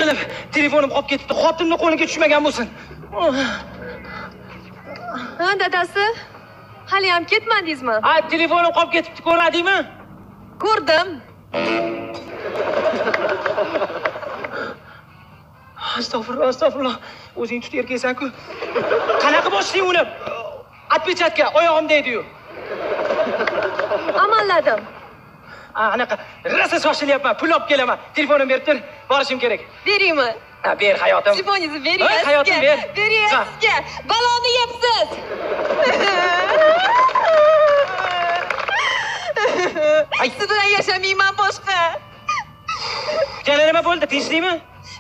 qilib telefonim qolib ketibdi. Xotinning qo'liga tushmagan bo'lsin. Ha, dadasi. Hali ham ketmadingizmi? Ha, telefonim qolib ketibdi, ko'radingmi? Ko'rdim. Astag'firullah, astag'firullah. O'zing tut erkaksan-ku. Qanaqa boshlaysan uni? Atpechatga oyog'im deydi-yu. Amalladim. Anaqa rosa shoshilyapman, pul olib kelaman. Telefonimni berib tur, borishim kerak. Beraymi? Ha, ber hayotim. Telefoningizni beryapsiz. Hayotim ber. Beryapsiz sizga. Baloni yeyapsiz. Ay, siz bilan yashamayman boshqa. Yana nima bo'ldi? Tinchlikmi?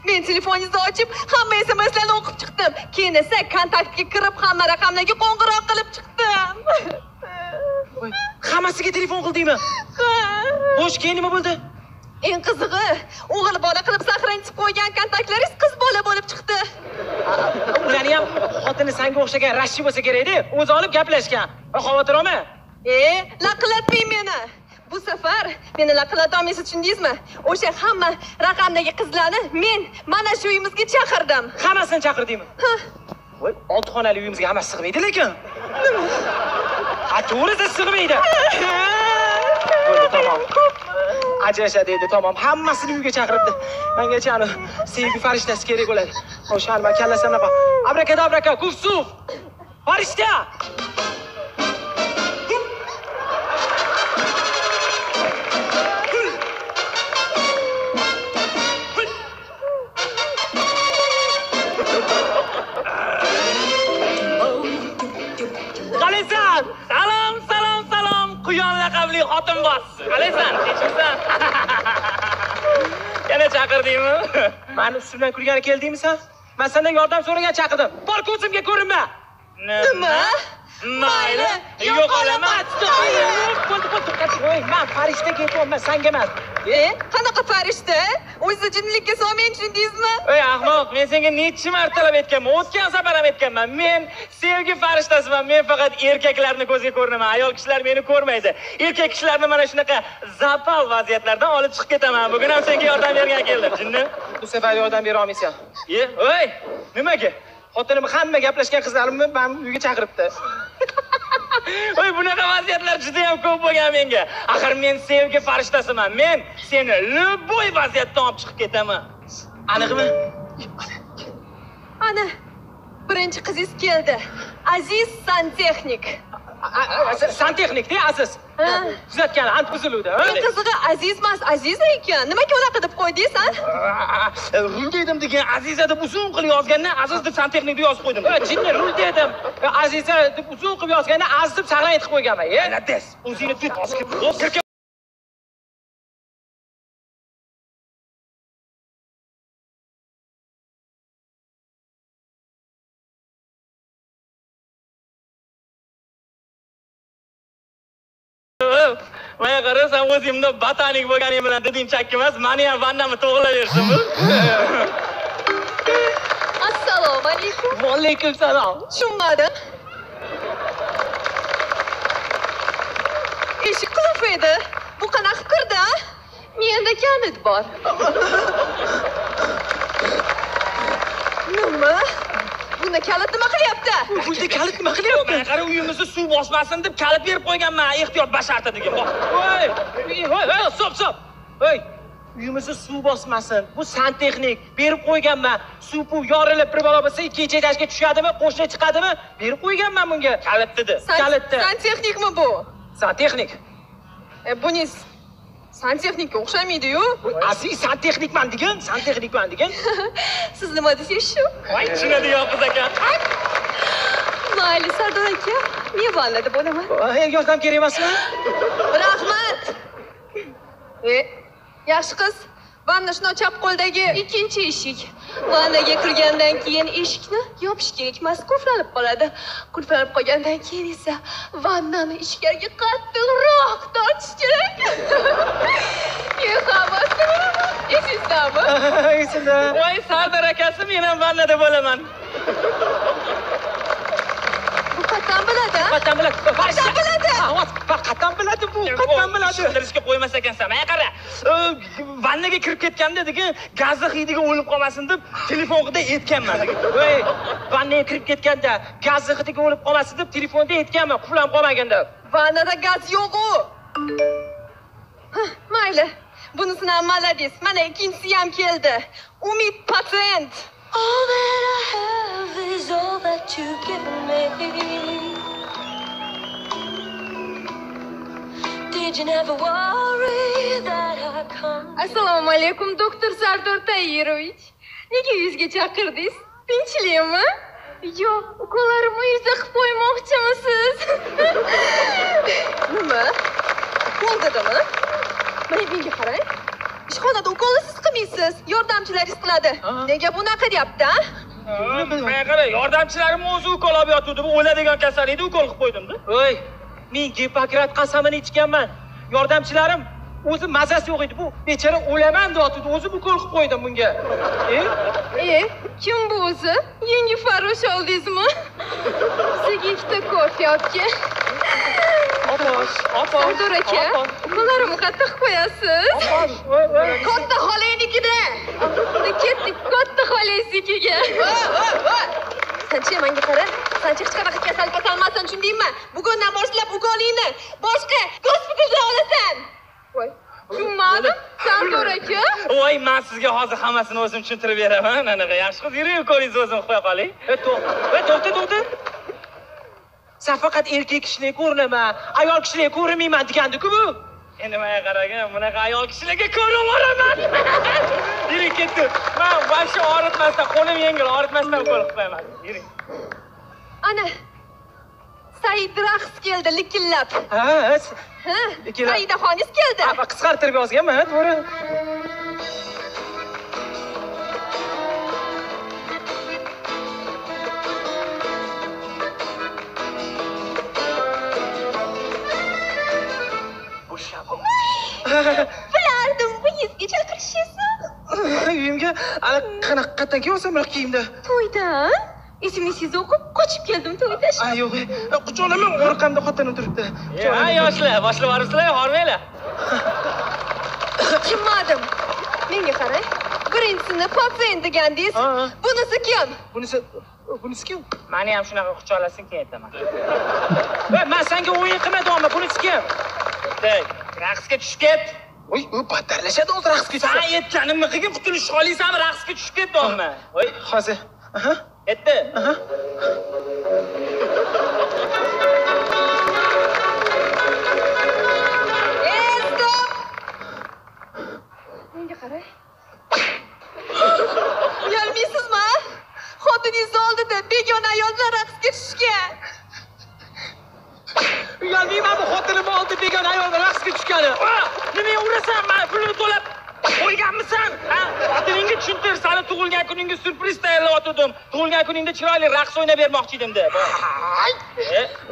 Men telefoningizni ochib, hamma SMSlarni o'qib chiqdim. Keyin esa kontaktga kirib, hamma raqamlarga qo'ng'iroq qilib chiqdim. Hammasiga telefon qildingmi? Xo'sh, keyin nima bo'ldi? Eng qizig'i, o'g'il bola qilib saqlanib qo'ygan kontaktlaringiz qiz bola bo'lib chiqdi. Ularni ham xotini senga o'xshagan rashchi bo'lsa kerak-da, o'zi olib gaplashgan. Xavotir olma. Laqillatmang meni. Bu safar meni laqillata olmaysiz, tushundingizmi? O'sha hamma raqamdagi qizlarni men mana shu uyimizga chaqirdim. Hammasini chaqirdingmi? Voy, 6 xonali uyimizga hammasi sig'maydi lekin. Ha, to'g'risi sig'maydi. Bo'ldi, tamom. Ajrashadi edi, tamom. Hammasini uyga chaqiribdi. Mengacha ani sevgi farishtasi kerak bo'ladi. O'shan men kallasamdan qol. Abrakadabraka, kufsuf. Farishta. Qalaysan? Salom, salom, salom. Quyon laqabli xotin bos. Qalaysan? Tinchliksan? Yana chaqirdingmi? Meni ustimdan kulgani keldingmi sen? Men sendan yordam so'ragan chaqirdim. Bor ko'zimga ko'rinma. Nima? Mayli, yo'qolaman. Voy, men farishtaga aytyapman, senga emas. Qanaqa farishta? O'zingizni jinnilikka solmang, tushundingizmi? Ey ahmoq, men senga necha martalab aytganman, o'tgan safar ham aytganman. Men sevgi farishtasiman. Men faqat erkaklarni ko'zga ko'rinaman. Ayol kishilar meni ko'rmaydi. Erkak kishilarni mana shunaqa zapal vaziyatlardan olib chiqib ketaman. Bugun ham senga yordam bergan keldim, jinni. Bu safar yordam bera olmaysan. Oy, nimaga? Xotinim hamma gaplashgan qizlarimni men uyga chaqiribdi. Oy, bunaqa vaziyatlar juda ham ko'p bo'lgan menga. Axir men sevgi farishtasiman. Men seni любой vaziyatdan olib chiqib ketaman. Aniqmi? Ana, birinchi qizingiz keldi. Aziz santexnik. Santexnik-da, Aziz. Tuzatgan, ant buziluvdi. Eng qizig'i Azizmas, Aziza ekan. Nimaga unaqa deb qo'ydingiz, ha? Rul dedim degan Aziza deb uzun qilib yozgandan Aziz deb santexnik deb yozib qo'ydim. Jinni rul dedim. Aziza deb uzun qilib yozgandan Aziz deb saqlanib aytib qo'yganman. Lades, o'zingni tut. Maya qarasam o'zimda botanik bo'lganim bilan dedim chakki emas, meni ham vannamni to'g'rilaversinmi? Assalomu alaykum. Va alaykum salom. Tushunmadim. Eshik qulf edi. Bu qanaqa kirdi, ha? Menda kalit bor. Nima? Bunda kalit nima qilyapti? Bunda kalit nima qilyapti? Men qara uyimizni suv bosmasin deb kalit berib qo'yganman, ehtiyot basharta degan. Voy, stop. Voy, uyimizni suv bosmasin. Bu santexnik berib qo'yganman. Suv yorilib bir balo bo'lsa, ikkinchi etajga tushadimi, qo'shni chiqadimi? Berib qo'yganman bunga. Kalit dedi. Kalitdi. Santexnikmi bu? Santexnik. Buning santexnikka o'xshamaydi-yu. Asli santexnikman degan. Siz nima deysiz shu? Voy, tushunadi yo'q qiz aka. Mayli, Sardor aka, men vannada bo'laman. Yordam kerak emasmi? Rahmat. Yaxshi qiz, vanna shuni chap qo'ldagi ikkinchi eshik. Vannaga kirgandan keyin eshikni yopish kerak emas, qulflanib qoladi. Qulflanib qolgandan keyin esa vannani ichkariga qattiqroq tortish kerak. Esingizmi? Esimda. Voy, Sardor akasi, men ham vannada bo'laman. Bu qatdan biladi. Qatdan biladi. Qatdan biladi. Qatdan biladi bu. Qatdan biladi. Tushuntirishga qo'ymas ekansan. Mana qara. vannaga kirib ketganda degan gazni hidiga o'lib qolmasin deb telefonda aytganman degan. Voy, vannaga kirib ketganda gazni hidiga o'lib qolmasin deb telefonda aytganman, quvlam qolmaganda. Vannada gaz yo'q-ku. Mayli. Bunisini ham malades. Mana ikkinchisi ham keldi. Umid patent. All that I have is all that you've given me. Did you never worry that I come? Assalomu alaykum, doktor Sardor Tayirovich. Nega yuzga chaqirdingiz? Tinchlikmi? Yo'q, ukollarimni yuzda qilib qo'ymoqchimisiz? Nima? Ukol dedimi? Mana menga qarang. Ishxonada ukolni siz qilmaysiz, yordamchilaringiz qiladi. Nega bunaqa deyapti, a? Menga qara, yordamchilarim o'zi ukol olib yotuvdi. Bu o'ladigan kasal edi, ukol qilib qo'ydim-da. Voy, men Gippokrat qasamini ichganman. Yordamchilarim o'zi mazasi yo'q edi. Bu bechara o'laman deyotdi. O'zi ukol qilib qo'ydim bunga. Kim bu o'zi? Yangi farrosh oldingizmi? Sizga ikkita kofe olib Sardor aka, ukollarimni qayerda qilib qo'yasiz? Katta xolaynikida. Ketdik katta xolaysikiga. Sanchi menga qara. Sanchi hech qanaqa kasal kasalmasin, tushundingmi? Bugundan boshlab ukolingni boshqa gospitalda olasan. Voy, tushunmadim. Sardor aka. Voy, men sizga hozir hammasini o'zim tushuntirib beraman. Anaqa yaxshi qiz, yuring ukolingizni o'zim qo'ya qoling. To'xta. Sen faqat erkak kishilarga ko'rinaman, ayol kishilarga ko'rinmayman degandiku bu. Endi menga qaragan, bunaqa ayol kishilarga ko'rinib boraman. Yuring ketdi. Men boshim og'ritmasdan, qo'lim yengil og'ritmasdan qo'l qo'yaman. Yuring. Ana. Said raqs keldi likillab. Saidaxoningiz keldi. Qisqartirib yozganman, to'g'ri. Bilardim, bu yuzga chaqirishingizni. Uyimga qanaqadan kelyapsan bunaqa kiyimda? To'ydan SMS o'qib qochib keldim to'yda. Yo'q, quchoqlaman, orqamda xotinim turibdi. Ha, yoshlar, boshlab yuborsizlar, hormanglar. Tushunmadim. Menga qarang. Birinchisini patsient degandingiz. Bunisi kim? Bunisi kim? Meni ham shunaqa quchoqlasang keyin aytaman. Men senga o'yin qilmadim, bunisi kim? Raqsga tushib ket. Voy, u battarlashadi hozir raqsga tushsa. Sen aytganimni qilgin, qutulish xohlaysanmi? Raqsga tushib ketdimmi? Voy, hozir. Aytdi. Stop! Menga qarang. Uyalmaysizmi? Xotiningiz oldida begona ayollar raqsga tushgan. Uyalmayman, bu xotinim oldi begona ayollar raqsga tushgani. Nimaga urasan? Men pulni to'lab qo'yganmisan? Xotiningga tushuntir, seni tug'ilgan kuningga surpriz tayyorlayotgandim. Tug'ilgan kuningda chiroyli raqs o'ynab bermoqchi edim deb.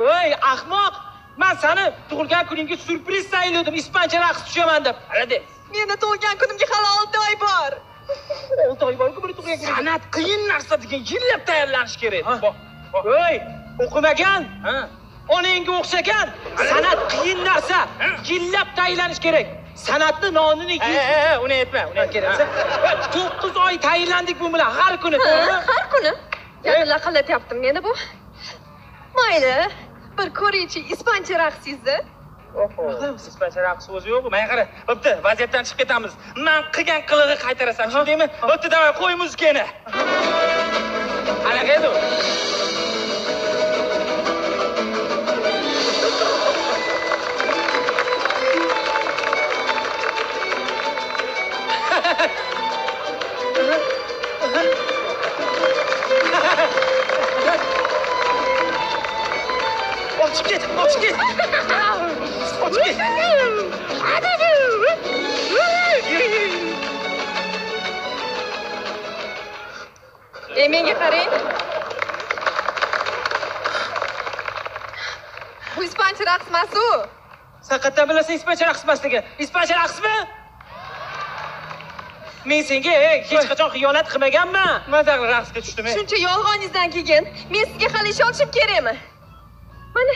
Voy, ahmoq. Men seni tug'ilgan kuningga surpriz tayyorladim, ispancha raqs tushaman deb. Qaradi. Meni tug'ilgan kunimga hali 6 oy bor. 6 oy borku, bir tug'ilgan kuning. San'at qiyin narsa degan, yillab tayyorlanish kerak. Voy, o'qimagan? Onangga o'xshagan. San'at qiyin narsa, yillab tayyorlanish kerak. San'atni nonini uni aytma, uni keraksa. 9 oy tayyorlandik bu bilan har kuni, to'g'rimi? Har kuni. Yana qilatyaptim meni bu. Mayli, bir ko'raychi ispancha raqsingizni. Ispancha raqsi o'zi yo'q. Menga qara, bo'pti, vaziyatdan chiqib ketamiz. Men qilgan qilig'i qaytarasan, tushundingmi? Bo'pti, davay, qo'y muzikani. Qanaqa edi u? Ochib ket. Menga qarang. Bu ispancha raqs emas-ku. Sen qayerdan bilasan ispancha raqs emasligini? Ispancha raqsmi? Men senga hech qachon xiyonat qilmaganman. Mazaq raqsga tushdim. Shuncha yolg'oningizdan keyin men sizga hali ishonishim kerakmi? Mana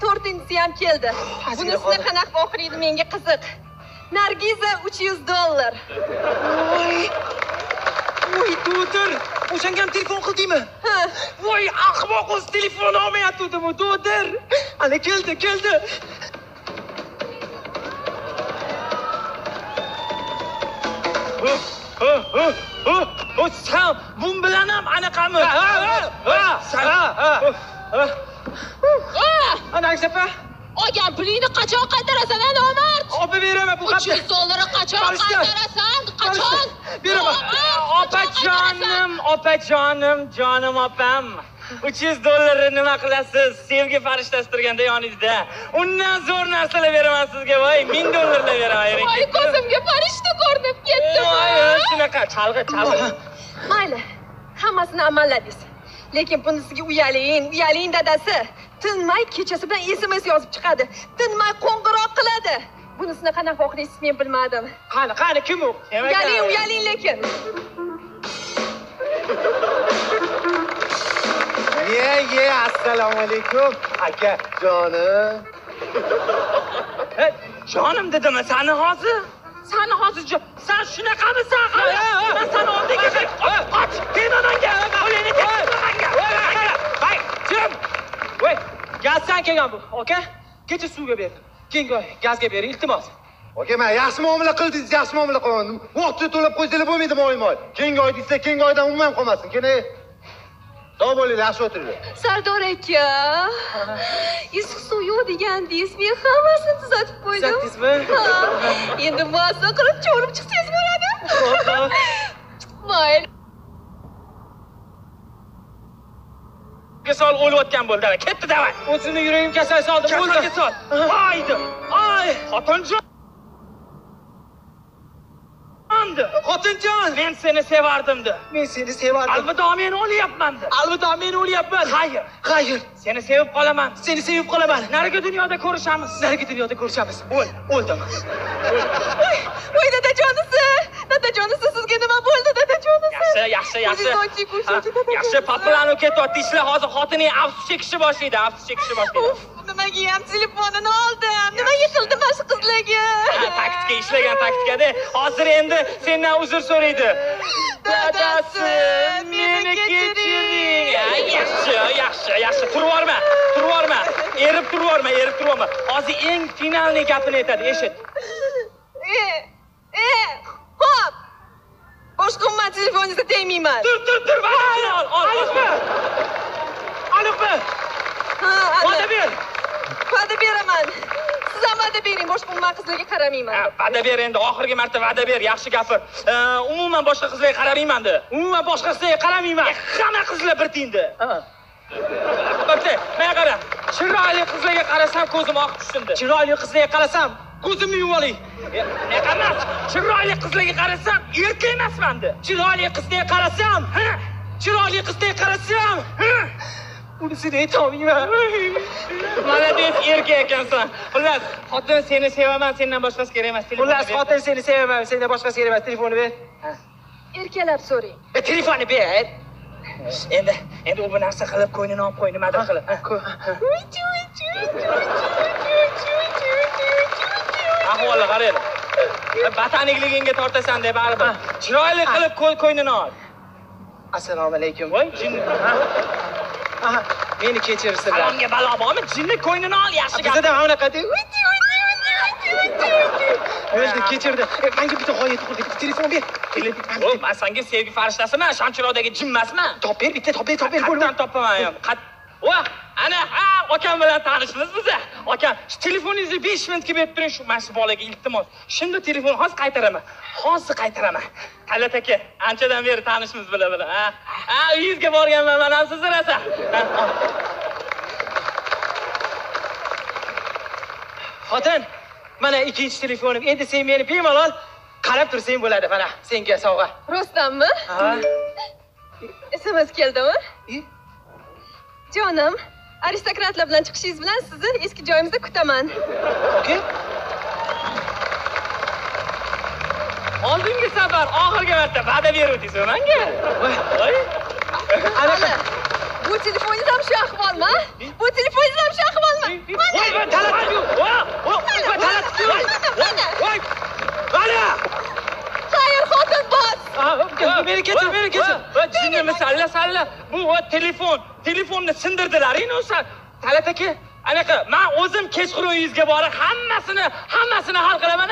4-inchisi ham keldi. Bunisini qanaqa oxiriydi menga qiziq. Nargiza $300. Voy, do'tir. O'shanga ham telefon qildingmi? Ha. Voy, ahmoq o'zi telefon olmayaptimi, do'tir. Ana keldi. Sen bun bilan ham anaqami? Ana Aksafa, Olgan pulingni qachon qaytarasan, nomard? olib beraman bu hafta. $300 qachon Farishta. qaytarasan? Qachon? Beraman. Jonim opam. $300 nima qilasiz? Sevgi farishtasi turganda yoningizda. Undan zo'r narsalar beraman sizga, voy, $1000 beraman. Voy, ko'zimga farishta ko'rinib ketdi. Voy, shunaqa chalg'i. Mayli, hammasini amalladingiz. Lekin bunisiga uyaling dadasi. Tinmay kechasi bilan SMS yozib chiqadi. Tinmay qo'ng'iroq qiladi. Bunisini qanaqa o'qiysiz men bilmadim. Qani, kim u? Uyaling lekin. Ye, assalomu alaykum. Aka, jonim. Jonim dedimi sani hozir? Sani hozir sen shunaqamisan? Men seni oldiga qoch, kenonanga. Qo'lingni kenonanga. Voy, kim? Voy, gazdan kelgan bu, aka. Kecha suvga berdim. Keyingi gazga bering, iltimos. Aka, men yaxshi muomala qildingiz, yaxshi muomala qildim. Vaqtida to'lab qo'ysalar bo'lmaydimi, oymoy? Keyingi oy desa, keyingi oydan umuman qolmasin. Keyin sog' bo'linglar, yaxshi o'tiringlar. Sardor aka. Issiq suv yo'q degandingiz, men hammasini tuzatib qo'ydim. Tuzatdingizmi? Ha. Endi mazza qilib cho'rib chiqsangiz bo'ladi. Mayli. Kasal o'layotgan bo'ldi. Ketdi davay. O'zimni yuragim kasal soldi, bo'ldi. Kasalga sol. Haydi. Ay, xotinjon. Xotinjon, Men seni sevardim-da. men seni sevardim. Albatta men o'lyapman-da. Albatta men o'lyapman. Xayr. Seni sevib qolaman. Seni sevib qolaman. Narigi dunyoda ko'rishamiz. O'ldim. Voy dadajonisi, sizga nima bo'ldi dadajonisi? Yaxshi. Yaxshi. Yaxshi, papilani ketyapti. Ishlar hozir xotining afsus chekishni boshlaydi. Uf, nimaga ham telefonini oldim? Nimaga qildim mana shu qizlarga? Taktika ishlagan taktikada. Hozir endi sendan uzr so'raydi. Dadasi, meni kechiring. Yaxshi. Turvorma. Erib turvorma. Hozir eng finalni gapini aytadi, eshit. Hop. Boshqa umma telefoningizga tegmayman. Tur. Aniqmi? Ha, Va'da ber. va'da beraman. Siz ham va'da bering, boshqa umma qizlarga qaramayman. Va'da ber endi, oxirgi marta va'da ber, yaxshi gapir. Umuman boshqa qizlarga qaramayman-da. Umuman boshqa qizlarga qaramayman. Hamma qizlar bir tiyindi. Ha. Bo'pti, menga qara. Chiroyli qizlarga qarasam ko'zim oqib tushdi. Chiroyli qizlarga qarasam, ko'zimni yumib olay. Emas, chiroyli qizlarga qarasam erkak emasman-da. Chiroyli qizlarga qarasam, unisini aytolmayman. Malades, erkak ekansan. Xullas, xotin seni sevaman, sendan boshqasi kerak emas. Xullas, xotin seni sevaman, sendan boshqasi kerak emas. Telefonni ber. Erkaklar so'ring. Telefonni ber. Endi u bu narsa qilib ko'nglini olib qo'y, nimadir qilib. Ahvolga qaraydi. Batanikligingga tortasan deb baribir. Chiroyli qilib ko'nglini ol. Assalomu alaykum. Voy, jinni. Aha, meni kechirsizlar. Salomga balo bormi? Jinni ko'nglini ol, yaxshi gap. Bizda ham unaqa deb. O'ldi, kechirdi. Menga bitta g'oya to'g'ri, bitta telefon ber. O, men senga sevgi farishtasimi? Shanchirodagi jinmasman? Top ber, bitta top ber. Qatdan topaman ham. Ana, akam bilan tanishmiz biz. Akam, telefoningizni 5 minutga berib turing, shu mana shu bolaga iltimos. Shunda telefon hozir qaytaraman. Talat aka, anchadan beri tanishmiz bilan. Uyingizga borganman, men ham siz rosa. Xotin, mana ikkinchi telefonim. Endi sen meni bemalol qarab tursang bo'ladi, mana senga sovg'a. Rostdanmi? Ha. SMS keldimi? Jonim, aristokratlar bilan chiqishingiz bilan sizni eski joyimizda kutaman. Okey? Oldingi safar oxirgi marta va'da beruvdingiz menga. Voy. Ana, bu telefoningiz ham shu ahvolmi? Voy, talat. Voy. meni kechir. Jinnimi salla. Bu telefonni sindirdilaring o'sha. Talat aka, anaqa men o'zim kechqurun uyingizga borib hammasini hal qilaman.